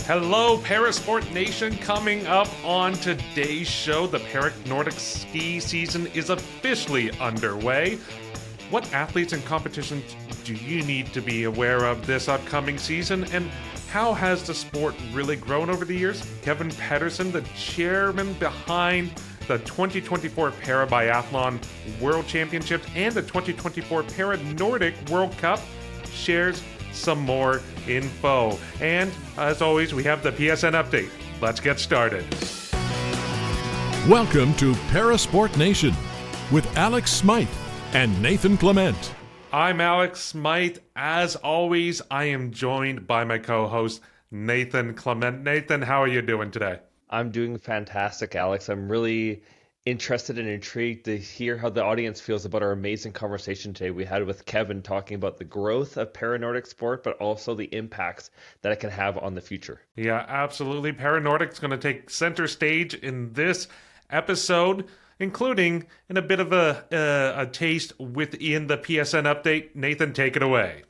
Hello, Parasport Nation. Coming up on today's show, the Para Nordic Ski season is officially underway. What athletes and competitions do you need to be aware of this upcoming season, and how has the sport really grown over the years? Kevin Pettersen, the chairman behind the 2024 Para Biathlon World Championships and the 2024 Para Nordic World Cup, shares some more info. And as always, we have the PSN update. Let's get started. Welcome to Parasport Nation with Alex Smyth and Nathan Clement. I'm Alex Smyth. As always, I am joined by my co-host, Nathan Clement. Nathan, how are you doing today? I'm doing fantastic, Alex. I'm really interested and intrigued to hear how the audience feels about our amazing conversation today we had with Kevin, talking about the growth of Para-Nordic sport, but also the impacts that it can have on the future. Yeah, absolutely. Para-Nordic's going to take center stage in this episode, including in a bit of a taste within the PSN update. Nathan, take it away.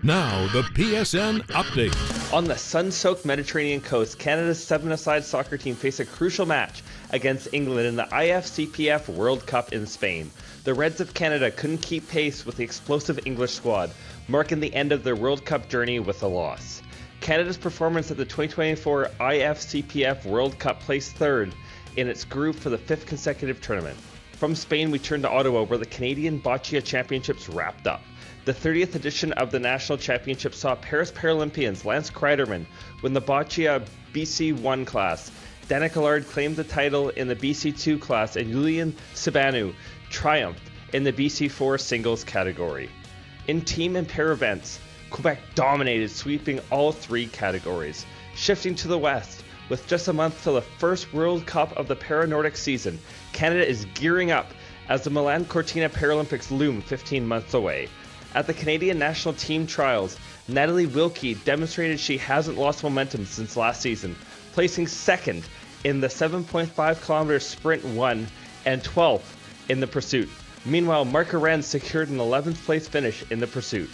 Now, the PSN update. On the sun-soaked Mediterranean coast, Canada's 7-a-side soccer team faced a crucial match against England in the IFCPF World Cup in Spain. The Reds of Canada couldn't keep pace with the explosive English squad, marking the end of their World Cup journey with a loss. Canada's performance at the 2024 IFCPF World Cup placed third in its group for the fifth consecutive tournament. From Spain, we turn to Ottawa, where the Canadian Boccia Championships wrapped up. The 30th edition of the National Championship saw Paris Paralympians Lance Kreiderman win the Boccia BC1 class. Danica Lard claimed the title in the BC2 class, and Julian Sabanu triumphed in the BC4 singles category. In team and pair events, Quebec dominated, sweeping all three categories. Shifting to the west, with just a month till the first World Cup of the Para-Nordic season, Canada is gearing up as the Milan Cortina Paralympics loom 15 months away. At the Canadian National Team Trials, Natalie Wilkie demonstrated she hasn't lost momentum since last season, placing second in the 7.5 kilometer sprint 1 and 12th in the pursuit. Meanwhile, Marka Renz secured an 11th place finish in the pursuit.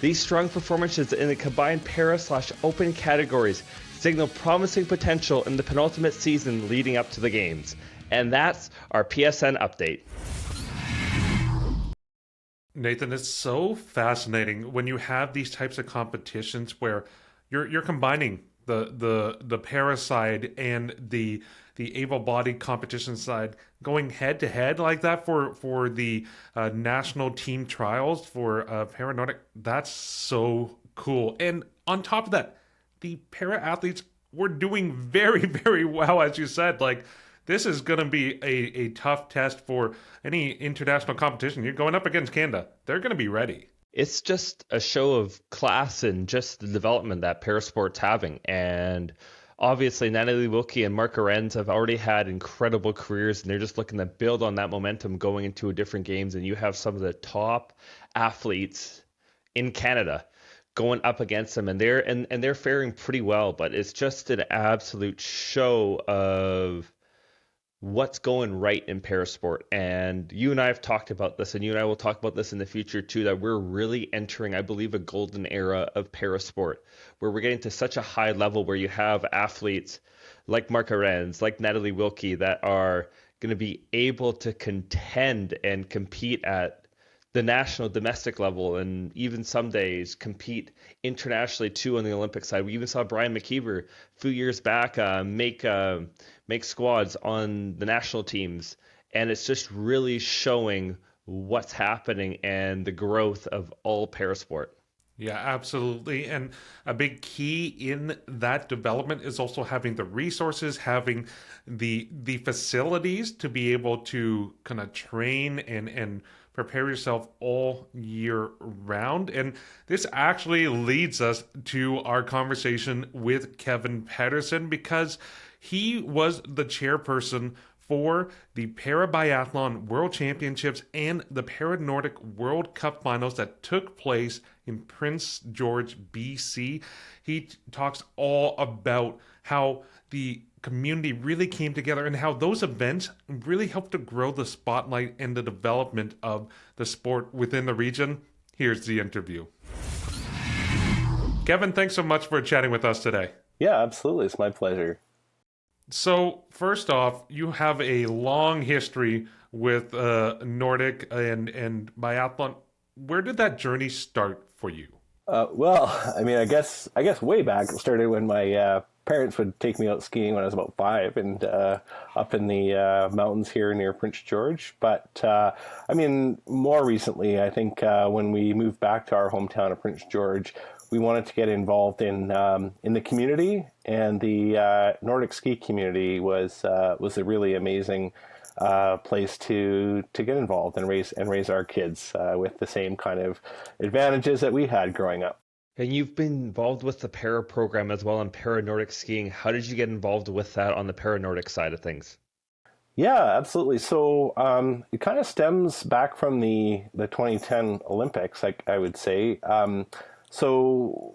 These strong performances in the combined para/open categories signal promising potential in the penultimate season leading up to the games. And that's our PSN update. Nathan, it's so fascinating when you have these types of competitions where you're combining the para side and the able-bodied competition side going head to head like that for the national team trials for Para Nordic. That's so cool. And on top of that, the para athletes were doing very, very well, as you said. Like, this is going to be a tough test for any international competition. You're going up against Canada. They're going to be ready. It's just a show of class and just the development that parasport's having. And obviously, Natalie Wilkie and Marka Renz have already had incredible careers, and they're just looking to build on that momentum going into different games. And you have some of the top athletes in Canada going up against them, and they're faring pretty well. But it's just an absolute show of what's going right in parasport. And you and I have talked about this, and you and I will talk about this in the future too, that we're really entering, I believe, a golden era of parasport, where we're getting to such a high level where you have athletes like Marka Renz, like Natalie Wilkie, that are going to be able to contend and compete at the national domestic level, and even some days compete internationally too on the Olympic side. We even saw Brian McKeever a few years back make squads on the national teams, and it's just really showing what's happening and the growth of all parasport. Yeah, absolutely. And a big key in that development is also having the resources, having the facilities to be able to kind of train and prepare yourself all year round. And this actually leads us to our conversation with Kevin Pettersen, because he was the chairperson for the Para Biathlon World Championships and the Para Nordic World Cup finals that took place in Prince George, BC. He talks all about how the community really came together and how those events really helped to grow the spotlight and the development of the sport within the region. Here's the interview. Kevin, thanks so much for chatting with us today. Yeah, absolutely. It's my pleasure. So, first off, you have a long history with Nordic and biathlon. Where did that journey start for you? Well, I mean, I guess way back it started when my parents would take me out skiing when I was about 5, and up in the mountains here near Prince George. But I mean, more recently, I think when we moved back to our hometown of Prince George, we wanted to get involved in the community, and the Nordic ski community was a really amazing place to get involved and raise our kids with the same kind of advantages that we had growing up. And you've been involved with the para program as well in Para Nordic Skiing. How did you get involved with that on the Para Nordic side of things? Yeah, absolutely. So it kind of stems back from the 2010 Olympics, I would say. So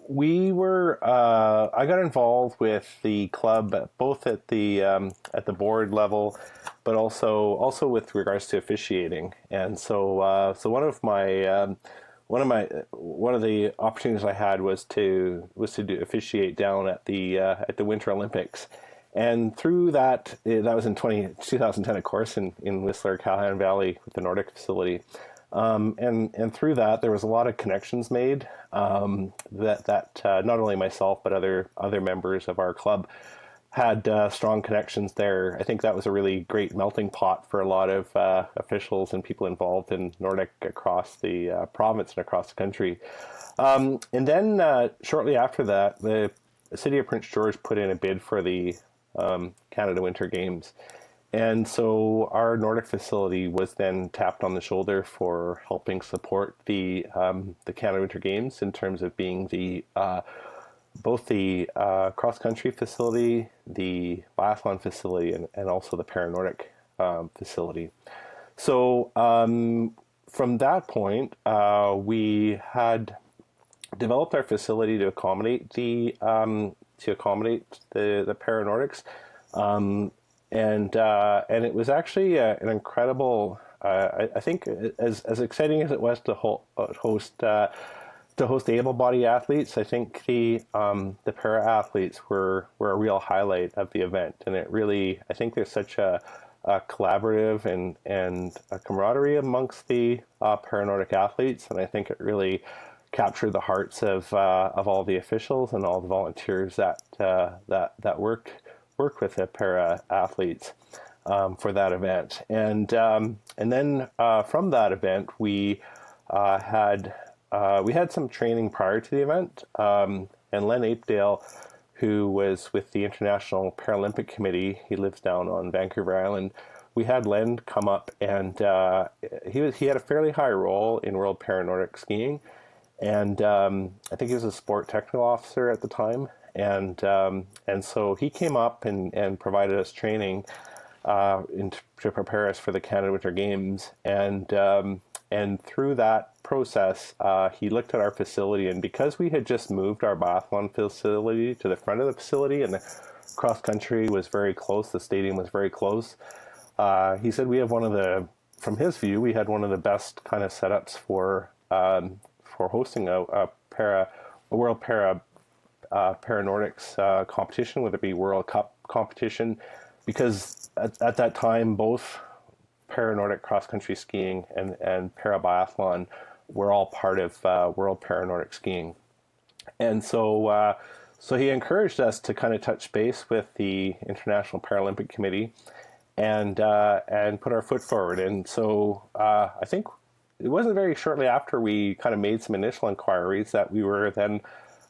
I got involved with the club both at the board level, but also with regards to officiating. And so one of the opportunities I had was to officiate down at the Winter Olympics. And through that, that was in 2010, of course, in Whistler, Callahan Valley with the Nordic facility. And through that, there was a lot of connections made that not only myself but other members of our club had strong connections there. I think that was a really great melting pot for a lot of officials and people involved in Nordic across the province and across the country. And then shortly after that, the city of Prince George put in a bid for the Canada Winter Games. And so our Nordic facility was then tapped on the shoulder for helping support the Canada Winter Games in terms of being both the cross country facility, the biathlon facility, and also the Para Nordic facility. So from that point, we had developed our facility to accommodate the Para Nordics. And it was actually an incredible. I think as exciting as it was to host able-bodied athletes, I think the para athletes were a real highlight of the event, and it really, I think there's such a collaborative and a camaraderie amongst the Para Nordic athletes, and I think it really captured the hearts of all the officials and all the volunteers that worked with the para athletes for that event. And then from that event, we had some training prior to the event. And Len Apedale, who was with the International Paralympic Committee, he lives down on Vancouver Island. We had Len come up, and he had a fairly high role in World Para Nordic Skiing, and I think he was a sport technical officer at the time. And so he came up and provided us training to prepare us for the Canada Winter Games. And through that process, he looked at our facility, and because we had just moved our biathlon facility to the front of the facility, and the cross country was very close, the stadium was very close, he said from his view, we had one of the best kind of setups for hosting a World Para Nordics competition, whether it be World Cup competition, because at that time both Para Nordic cross country skiing and Para Biathlon were all part of World Para Nordic Skiing. And so he encouraged us to kind of touch base with the International Paralympic Committee and put our foot forward. And so I think it wasn't very shortly after we kind of made some initial inquiries that we were then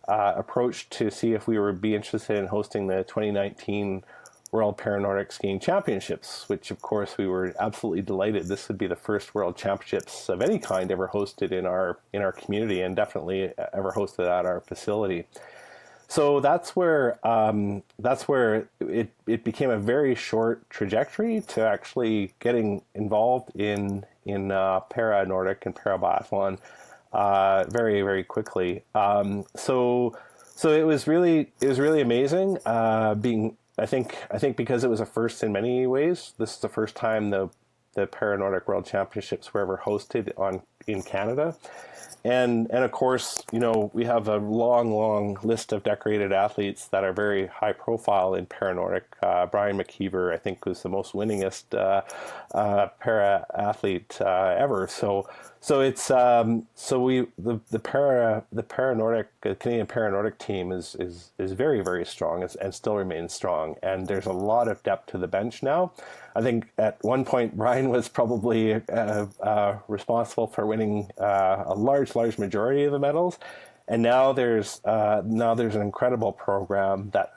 approached to see if we would be interested in hosting the 2019 World Para Nordic Skiing Championships, which of course we were absolutely delighted. This would be the first World Championships of any kind ever hosted in our community, and definitely ever hosted at our facility. So that's where it became a very short trajectory to actually getting involved in Para Nordic and Para Biathlon very, very quickly. So it was really amazing. I think because it was a first in many ways. This is the first time the Para Nordic World Championships were ever hosted in Canada. And of course, we have a long list of decorated athletes that are very high profile in Para Nordic. Brian McKeever, I think, was the most winningest para athlete ever. So it's the Para Nordic Canadian Para Nordic team is very, very strong and still remains strong. And there's a lot of depth to the bench now. I think at one point Brian was probably responsible for winning a large majority of the medals, and now there's an incredible program that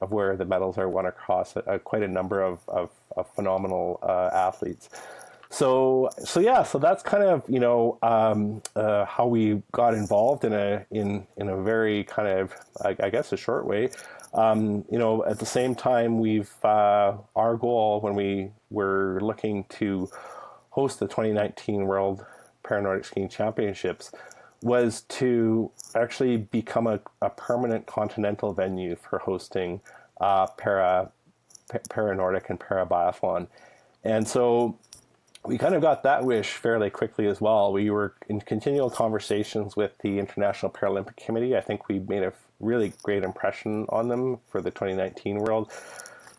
of where the medals are won across quite a number of phenomenal athletes. So that's kind of how we got involved in a very kind of I guess a short way. At the same time, we've our goal when we were looking to host the 2019 World Para Nordic Skiing Championships was to actually become a permanent continental venue for hosting Para Nordic and Para Biathlon. And so we kind of got that wish fairly quickly as well. We were in continual conversations with the International Paralympic Committee. I think we made a really great impression on them for the 2019 World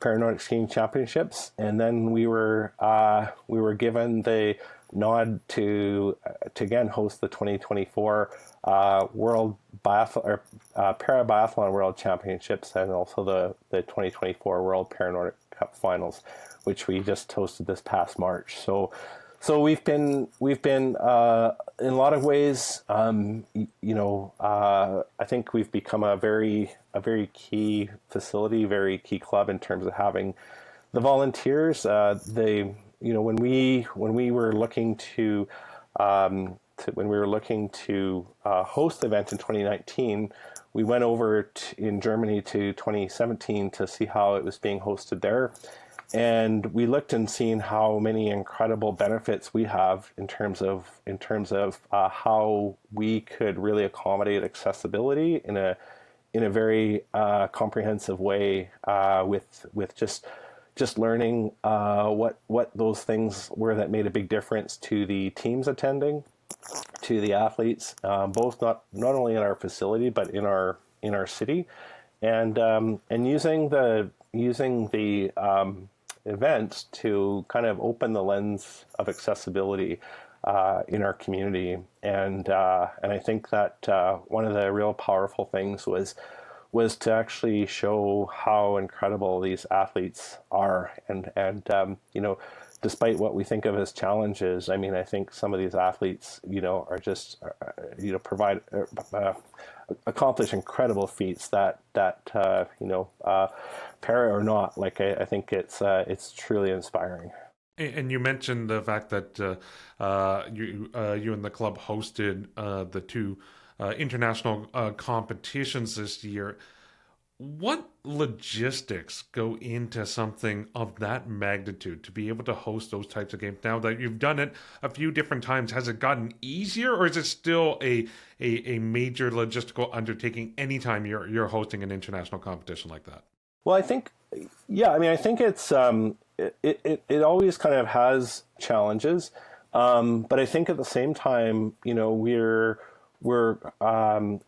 Para Nordic Skiing Championships, and then we were given the nod to again host the 2024 World Biathlon or Para Biathlon World Championships, and also the 2024 World Para Nordic Cup Finals, which we just hosted this past March. So we've been in a lot of ways, I think we've become a very key facility, very key club in terms of having the volunteers. When we were looking to host the event in 2019, we went over in Germany to 2017 to see how it was being hosted there. And we looked and seen how many incredible benefits we have in terms of how we could really accommodate accessibility in a very comprehensive way with just learning what those things were that made a big difference to the teams attending, to the athletes, both not only in our facility but in our city, and using the events to kind of open the lens of accessibility in our community, and I think that one of the real powerful things was to actually show how incredible these athletes are, and despite what we think of as challenges, I mean, I think some of these athletes, are just, accomplish incredible feats that para or not, like I think it's truly inspiring. And you mentioned the fact that you and the club hosted the two international competitions this year. What logistics go into something of that magnitude to be able to host those types of games? Now that you've done it a few different times, has it gotten easier, or is it still a major logistical undertaking anytime you're hosting an international competition like that? Well, I think it's it always kind of has challenges, but I think at the same time, we're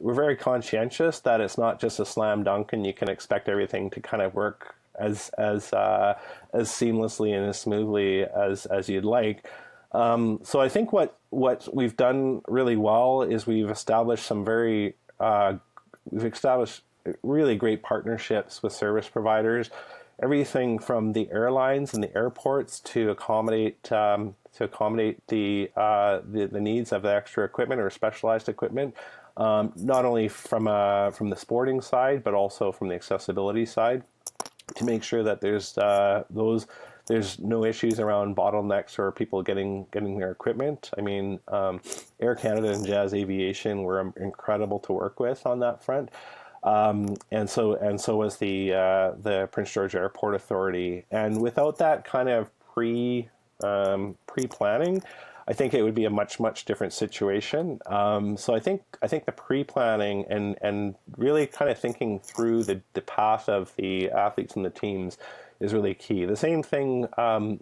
very conscientious that it's not just a slam dunk and you can expect everything to kind of work as seamlessly and as smoothly as you'd like. So I think what we've done really well is we've established really great partnerships with service providers, everything from the airlines and the airports to accommodate the needs of the extra equipment or specialized equipment, not only from the sporting side but also from the accessibility side, to make sure that there's no issues around bottlenecks or people getting their equipment. I mean, Air Canada and Jazz Aviation were incredible to work with on that front. And so was the Prince George Airport Authority. And without that kind of pre-planning, I think it would be a much different situation. So I think the pre-planning and really kind of thinking through the path of the athletes and the teams is really key. The same thing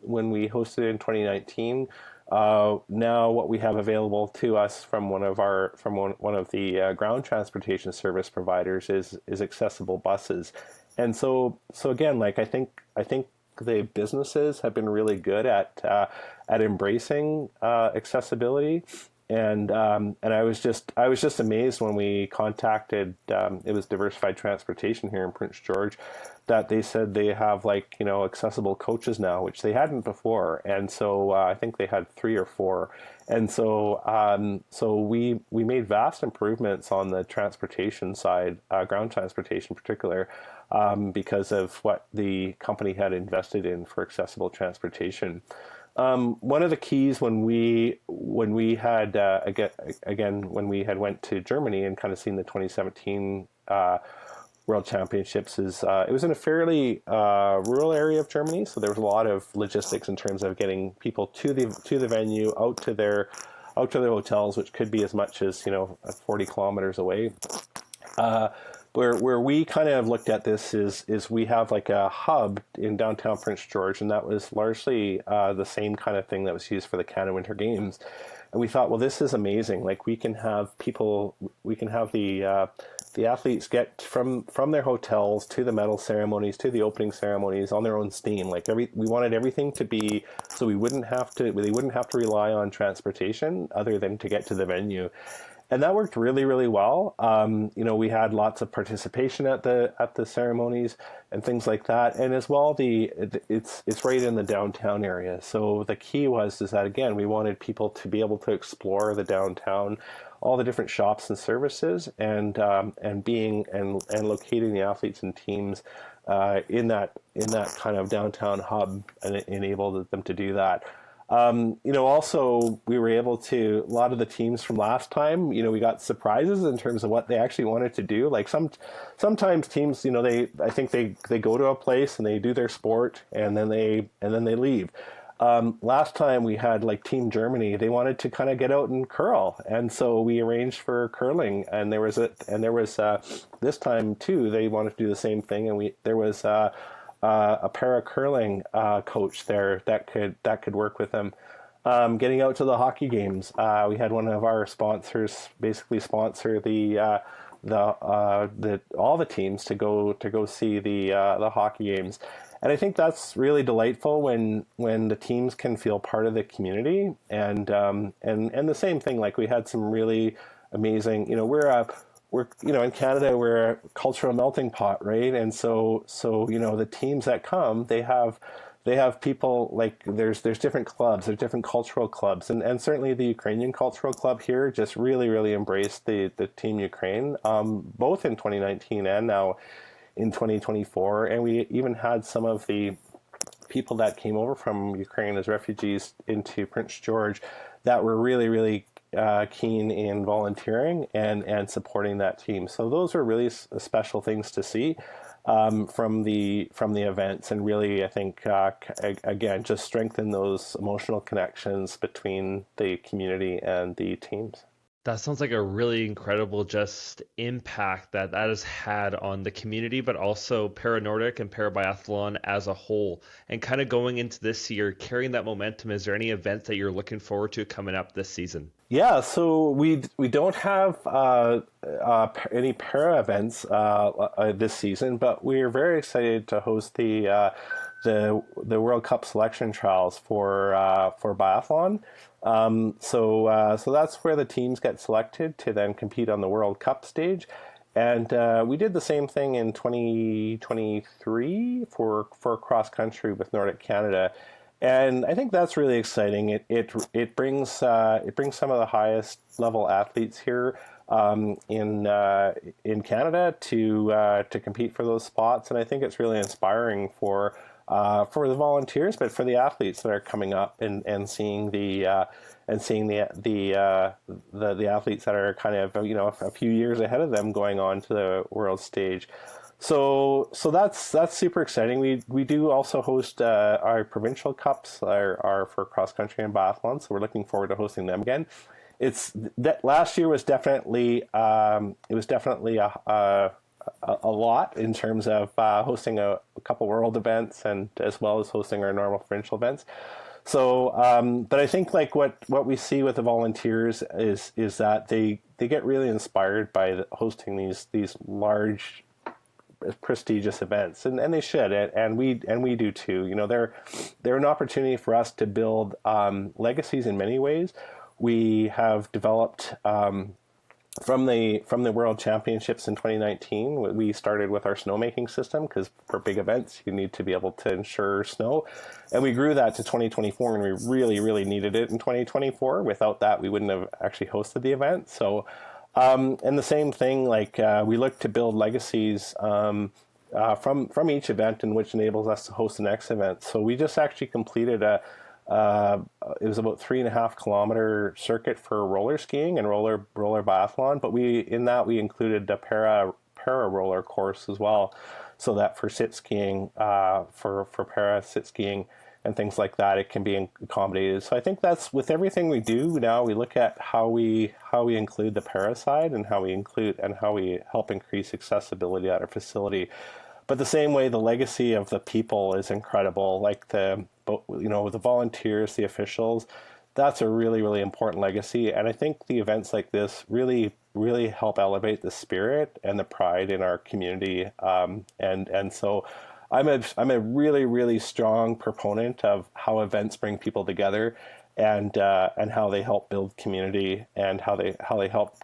when we hosted in 2019. Now what we have available to us from one of the ground transportation service providers is accessible buses. And so again, like I think the businesses have been really good at embracing accessibility. And I was just amazed when we contacted it was Diversified Transportation here in Prince George, that they said they have accessible coaches now, which they hadn't before. And so I think they had 3 or 4. And so we made vast improvements on the transportation side, ground transportation in particular, because of what the company had invested in for accessible transportation. One of the keys when we had when we had went to Germany and kind of seen the 2017 World Championships is it was in a fairly rural area of Germany, so there was a lot of logistics in terms of getting people to the venue, out to their hotels, which could be as much as 40 kilometers away. Where we kind of looked at this is we have like a hub in downtown Prince George, and that was largely the same kind of thing that was used for the Canada Winter Games. And we thought, well, this is amazing. Like we can have the athletes get from their hotels to the medal ceremonies, to the opening ceremonies on their own steam. Like we wanted everything to be so they wouldn't have to rely on transportation other than to get to the venue. And that worked really, really well. We had lots of participation at the ceremonies and things like that. And as well, it's right in the downtown area. So the key is that again, we wanted people to be able to explore the downtown, all the different shops and services, and locating the athletes and teams in that kind of downtown hub, and it enabled them to do that. Also we were able to, a lot of the teams from last time, we got surprises in terms of what they actually wanted to do. Like sometimes teams, I think they go to a place and they do their sport and then they leave. Last time we had like Team Germany, they wanted to kind of get out and curl. And so we arranged for curling, and there was this time too, they wanted to do the same thing. And there was a para curling coach there that could work with them. Getting out to the hockey games, we had one of our sponsors basically sponsor all the teams to go see the hockey games. And I think that's really delightful when the teams can feel part of the community, and the same thing, like we had some really amazing, we're in Canada, we're a cultural melting pot, right? And so the teams that come, they have people, like there's different clubs, there's different cultural clubs, and certainly the Ukrainian cultural club here just really, really embraced the Team Ukraine, both in 2019 and now in 2024. And we even had some of the people that came over from Ukraine as refugees into Prince George that were really, really keen in volunteering and supporting that team. So those are really special things to see from the events, and really, I think, again, just strengthen those emotional connections between the community and the teams. That sounds like a really incredible just impact that has had on the community, but also Para Nordic and Para Biathlon as a whole. And kind of going into this year, carrying that momentum, is there any events that you're looking forward to coming up this season? Yeah, so we don't have any para events this season, but we're very excited to host the World Cup selection trials for biathlon. So that's where the teams get selected to then compete on the World Cup stage. And we did the same thing in 2023 for cross country with Nordic Canada. And I think that's really exciting. It brings some of the highest level athletes here in Canada to compete for those spots. And I think it's really inspiring for the volunteers, but for the athletes that are coming up and seeing the athletes that are kind of a few years ahead of them going on to the world stage. So that's super exciting. We do also host our provincial cups are for cross country and biathlon, so we're looking forward to hosting them again. It's that last year was definitely a lot in terms of hosting a couple world events and as well as hosting our normal provincial events. So, but I think like what we see with the volunteers is that they get really inspired by hosting these large, prestigious events, and they should, and we do too. You know, they're an opportunity for us to build legacies in many ways. We have developed from the World Championships in 2019. We started with our snowmaking system because for big events you need to be able to ensure snow, and we grew that to 2024, and we really needed it in 2024. Without that, we wouldn't have actually hosted the event. So, and the same thing, like we look to build legacies from each event, and which enables us to host the next event. So we just actually completed it was about 3.5 kilometer circuit for roller skiing and roller biathlon, but we included the para roller course as well, so that for sit skiing, for para sit skiing and things like that, it can be accommodated. So I think that's with everything we do now. We look at how we include the para side, and how we help increase accessibility at our facility. But the same way, the legacy of the people is incredible. Like the volunteers, the officials, that's a really important legacy. And I think the events like this really help elevate the spirit and the pride in our community. And so I'm a really strong proponent of how events bring people together, and how they help build community, and how they help,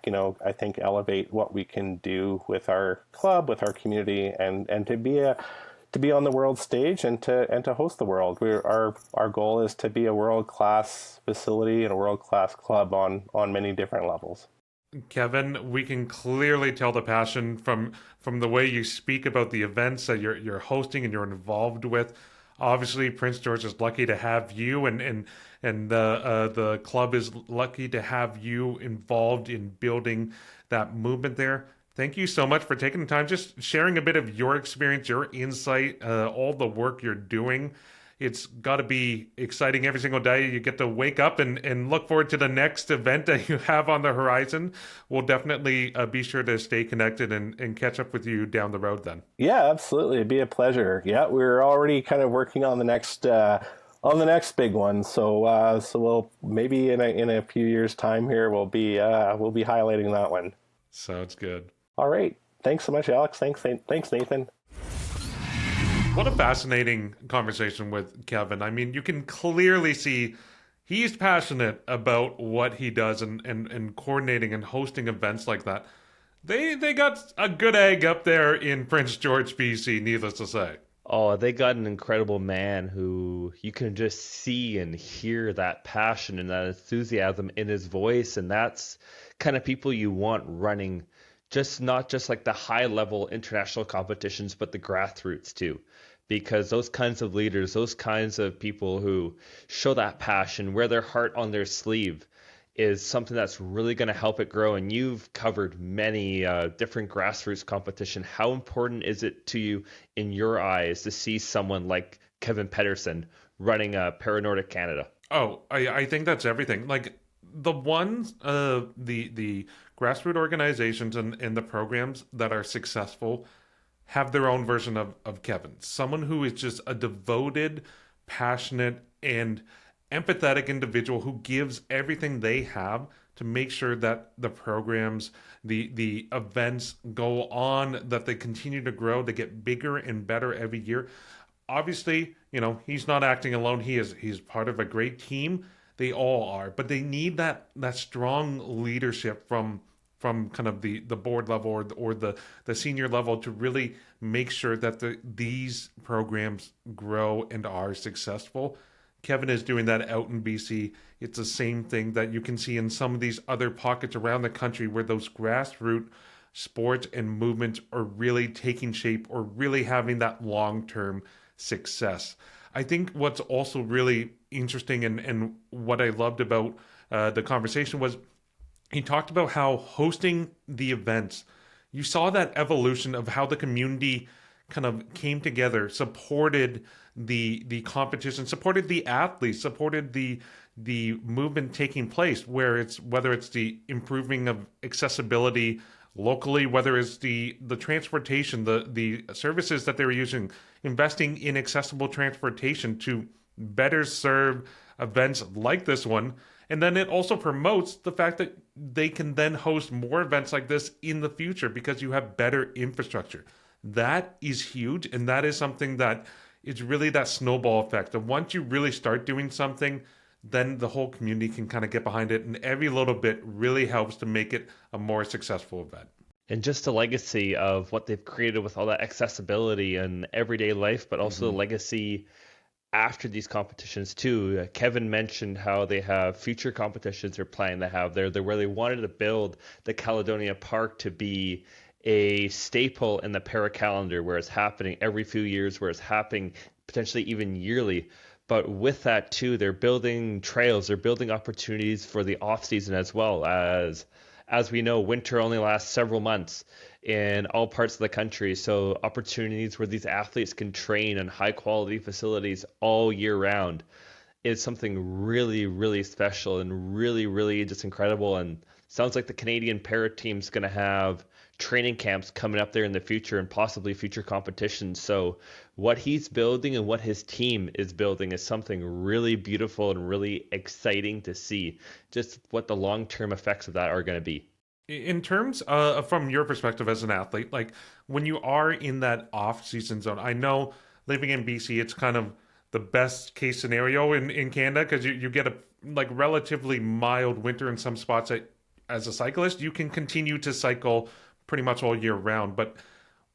I think, elevate what we can do with our club, with our community, and to be on the world stage, and to host the world. Our goal is to be a world-class facility and a world-class club on many different levels. Kevin, we can clearly tell the passion from the way you speak about the events that you're hosting and you're involved with. Obviously, Prince George is lucky to have you, and the club is lucky to have you involved in building that movement there. Thank you so much for taking the time, just sharing a bit of your experience, your insight, all the work you're doing. It's got to be exciting every single day. You get to wake up and look forward to the next event that you have on the horizon. We'll definitely be sure to stay connected and catch up with you down the road then. Yeah, absolutely. It'd be a pleasure. Yeah, we're already kind of working on the next big one. So we'll maybe in a few years' time here, we'll be highlighting that one. Sounds good. All right. Thanks so much, Alex. Thanks, Nathan. What a fascinating conversation with Kevin. I mean, you can clearly see he's passionate about what he does, and coordinating and hosting events like that. They got a good egg up there in Prince George, BC, needless to say. Oh, they got an incredible man who you can just see and hear that passion and that enthusiasm in his voice. And that's kind of people you want running, not just like the high level international competitions, but the grassroots too. Because those kinds of leaders, those kinds of people who show that passion, wear their heart on their sleeve, is something that's really going to help it grow. And you've covered many different grassroots competition. How important is it to you, in your eyes, to see someone like Kevin Pettersen running Para Nordic Canada? Oh, I think that's everything. Like the ones, the grassroots organizations and the programs that are successful have their own version of Kevin. Someone who is just a devoted, passionate, and empathetic individual who gives everything they have to make sure that the programs, the events go on, that they continue to grow, they get bigger and better every year. Obviously, he's not acting alone. He's part of a great team. They all are, but they need that strong leadership from kind of the board level or the senior level to really make sure that these programs grow and are successful. Kevin is doing that out in BC. It's the same thing that you can see in some of these other pockets around the country where those grassroots sports and movements are really taking shape or really having that long-term success. I think what's also really interesting and what I loved about the conversation was he talked about how hosting the events, you saw that evolution of how the community kind of came together, supported the competition, supported the athletes, supported the movement taking place, whether it's the improving of accessibility locally, whether it's the transportation, the services that they were using, investing in accessible transportation to better serve events like this one. And then it also promotes the fact that they can then host more events like this in the future because you have better infrastructure. That is huge. And that is something that is really that snowball effect. And once you really start doing something, then the whole community can kind of get behind it. And every little bit really helps to make it a more successful event. And just the legacy of what they've created with all that accessibility and everyday life, but also the legacy after these competitions too. Kevin mentioned how they have future competitions they're planning to have there, where they wanted to build the Caledonia Park to be a staple in the para calendar, where it's happening every few years, where it's happening potentially even yearly. But with that too, they're building trails, they're building opportunities for the off season as well. As we know, winter only lasts several months in all parts of the country. So opportunities where these athletes can train in high quality facilities all year round is something really, really special and really, really just incredible. And sounds like the Canadian para team's going to have training camps coming up there in the future and possibly future competitions. So what he's building and what his team is building is something really beautiful and really exciting to see just what the long-term effects of that are going to be. In terms from your perspective as an athlete, like when you are in that off-season zone, I know living in BC, it's kind of the best case scenario in Canada because you get a like relatively mild winter in some spots. That, as a cyclist, you can continue to cycle pretty much all year round. But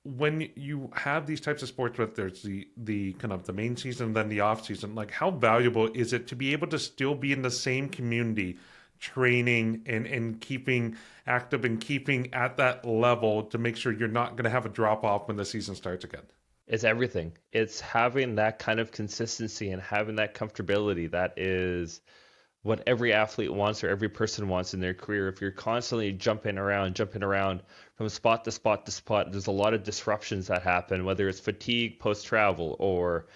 when you have these types of sports, where there's the kind of the main season and then the off season, like how valuable is it to be able to still be in the same community, training and keeping active and keeping at that level to make sure you're not going to have a drop off when the season starts again? It's everything. It's having that kind of consistency and having that comfortability. That is what every athlete wants or every person wants in their career. If you're constantly jumping around from spot to spot to spot, there's a lot of disruptions that happen, whether it's fatigue post-travel or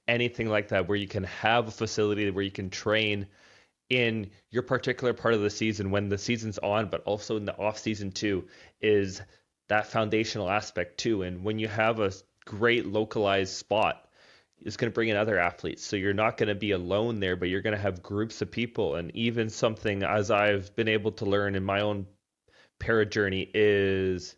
anything like that, where you can have a facility where you can train in your particular part of the season when the season's on, but also in the off season too, is that foundational aspect too. And when you have a great localized spot, it's going to bring in other athletes. So you're not going to be alone there, but you're going to have groups of people. And even something, as I've been able to learn in my own para journey, is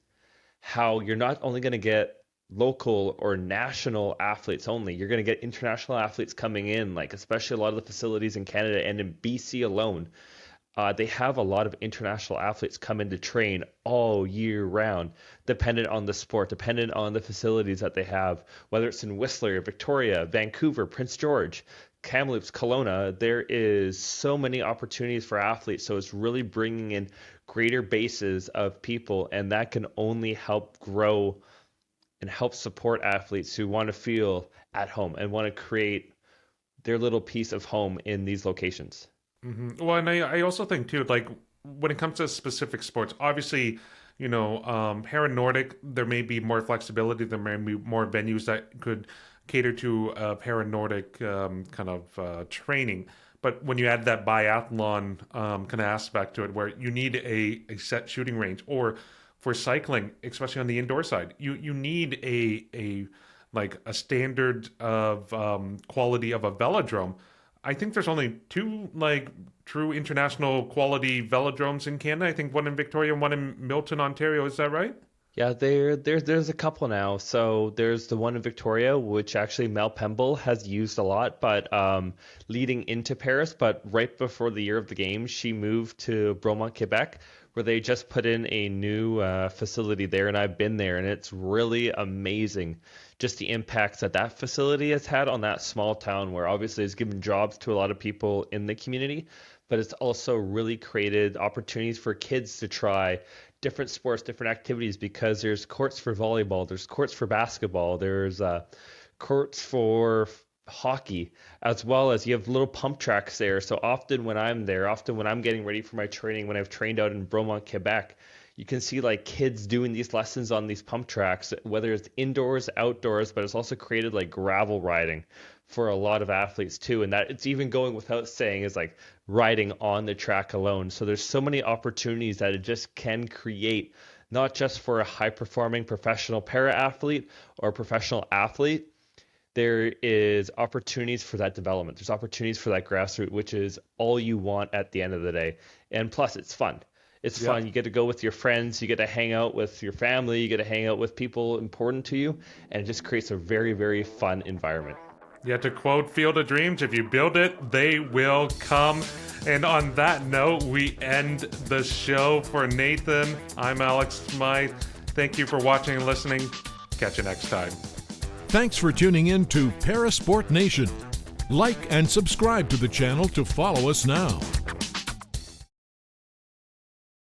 how you're not only going to get local or national athletes only, you're going to get international athletes coming in, like especially a lot of the facilities in Canada and in BC alone. They have a lot of international athletes come in to train all year round, dependent on the sport, dependent on the facilities that they have, whether it's in Whistler, Victoria, Vancouver, Prince George, Kamloops, Kelowna. There is so many opportunities for athletes. So it's really bringing in greater bases of people, and that can only help grow and help support athletes who want to feel at home and want to create their little piece of home in these locations. Mm-hmm. Well, and I also think too, like when it comes to specific sports, obviously, Para Nordic, there may be more flexibility. There may be more venues that could cater to Para Nordic kind of training. But when you add that biathlon kind of aspect to it, where you need a set shooting range, or for cycling, especially on the indoor side, you need a standard of quality of a velodrome. I think there's only two true international quality velodromes in Canada. I think one in Victoria and one in Milton, Ontario. Is that right? Yeah, there's a couple now. So there's the one in Victoria, which actually Mel Pemble has used a lot, but leading into Paris, but right before the year of the games, she moved to Bromont, Quebec, where they just put in a new facility there, and I've been there, and it's really amazing just the impacts that facility has had on that small town, where obviously it's given jobs to a lot of people in the community, but it's also really created opportunities for kids to try different sports, different activities, because there's courts for volleyball, there's courts for basketball, there's courts for hockey, as well as you have little pump tracks there. So often when I'm there, often when I'm getting ready for my training, when I've trained out in Bromont, Quebec, you can see like kids doing these lessons on these pump tracks, whether it's indoors, outdoors, but it's also created like gravel riding for a lot of athletes too. And that it's even going without saying is like riding on the track alone. So there's so many opportunities that it just can create, not just for a high performing professional para athlete or professional athlete, there is opportunities for that development. There's opportunities for that grassroots, which is all you want at the end of the day. And plus, it's fun. It's fun. You get to go with your friends. You get to hang out with your family. You get to hang out with people important to you. And it just creates a very, very fun environment. Yeah, to quote Field of Dreams, if you build it, they will come. And on that note, we end the show. For Nathan, I'm Alex Smyth. Thank you for watching and listening. Catch you next time. Thanks for tuning in to Parasport Nation. Like and subscribe to the channel to follow us now.